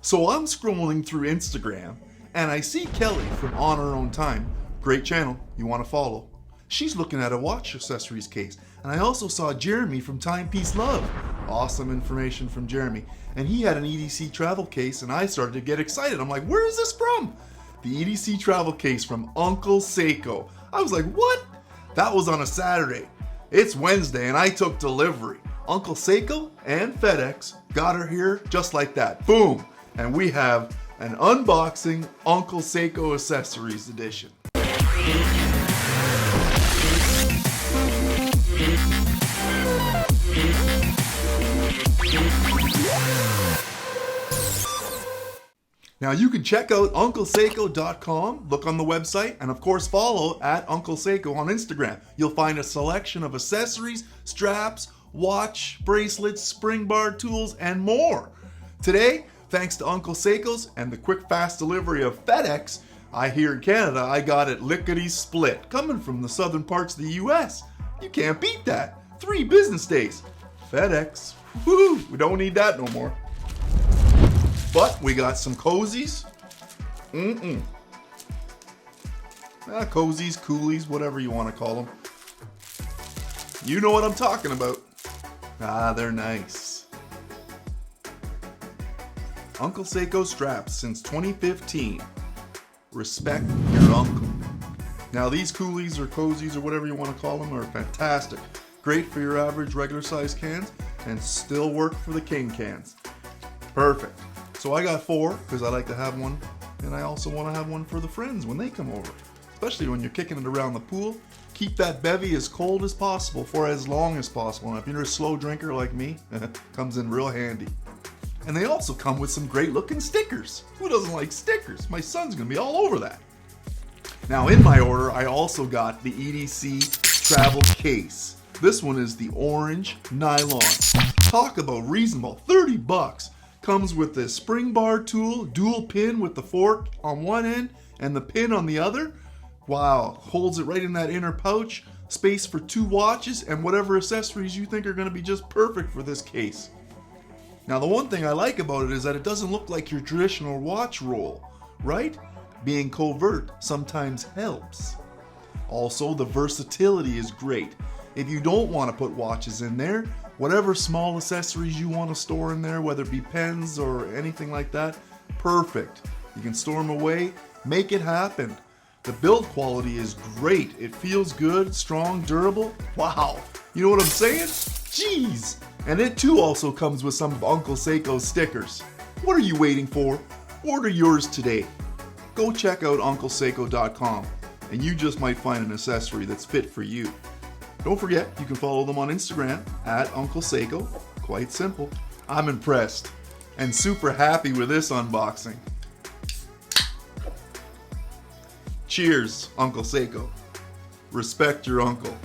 So I'm scrolling through Instagram and I see Kelly from On Her Own Time. Great channel, you want to follow. She's looking at a watch accessories case. And I also saw Jeremy from Timepiece Love. Awesome information from Jeremy. And he had an EDC travel case and I started to get excited. I'm like, where is this from? The EDC travel case from UNCLE SEIKO. I was like, what? That was on a Saturday. It's Wednesday and I took delivery. UNCLE SEIKO and FedEx got her here just like that. Boom. And we have an unboxing UNCLE SEIKO accessories edition. Now you can check out UNCLESEIKO.com, look on the website, and of course follow at UNCLE SEIKO on Instagram. You'll find a selection of accessories, straps, watch, bracelets, spring bar tools, and more. Today, thanks to UNCLE SEIKO's and the quick fast delivery of FedEx, here in Canada, I got it lickety split, coming from the southern parts of the US. You can't beat that. 3 business days. FedEx, woo, we don't need that no more. But we got some Cozies. Cozies, Coolies, whatever you want to call them. You know what I'm talking about. They're nice. UNCLE SEIKO straps since 2015. Respect your uncle. Now these Coolies or Cozies or whatever you want to call them are fantastic. Great for your average regular size cans and still work for the king cans. Perfect. So I got 4 because I like to have one, and I also want to have one for the friends when they come over. Especially when you're kicking it around the pool. Keep that bevy as cold as possible for as long as possible. And if you're a slow drinker like me, comes in real handy. And they also come with some great looking stickers. Who doesn't like stickers? My son's gonna be all over that. Now in my order, I also got the EDC travel case. This one is the orange nylon. Talk about reasonable, $30. Comes with this spring bar tool, dual pin with the fork on one end and the pin on the other. Wow, holds it right in that inner pouch. Space for 2 watches and whatever accessories you think are going to be just perfect for this case. Now the one thing I like about it is that it doesn't look like your traditional watch roll, right? Being covert sometimes helps. Also, the versatility is great. If you don't want to put watches in there, whatever small accessories you want to store in there, whether it be pens or anything like that, perfect. You can store them away, make it happen. The build quality is great. It feels good, strong, durable. Wow, you know what I'm saying? Jeez. And it too also comes with some of UNCLE SEIKO's stickers. What are you waiting for? Order yours today. Go check out UNCLESEIKO.com and you just might find an accessory that's fit for you. Don't forget, you can follow them on Instagram at UNCLE SEIKO. Quite simple. I'm impressed and super happy with this unboxing. Cheers, UNCLE SEIKO. Respect your uncle.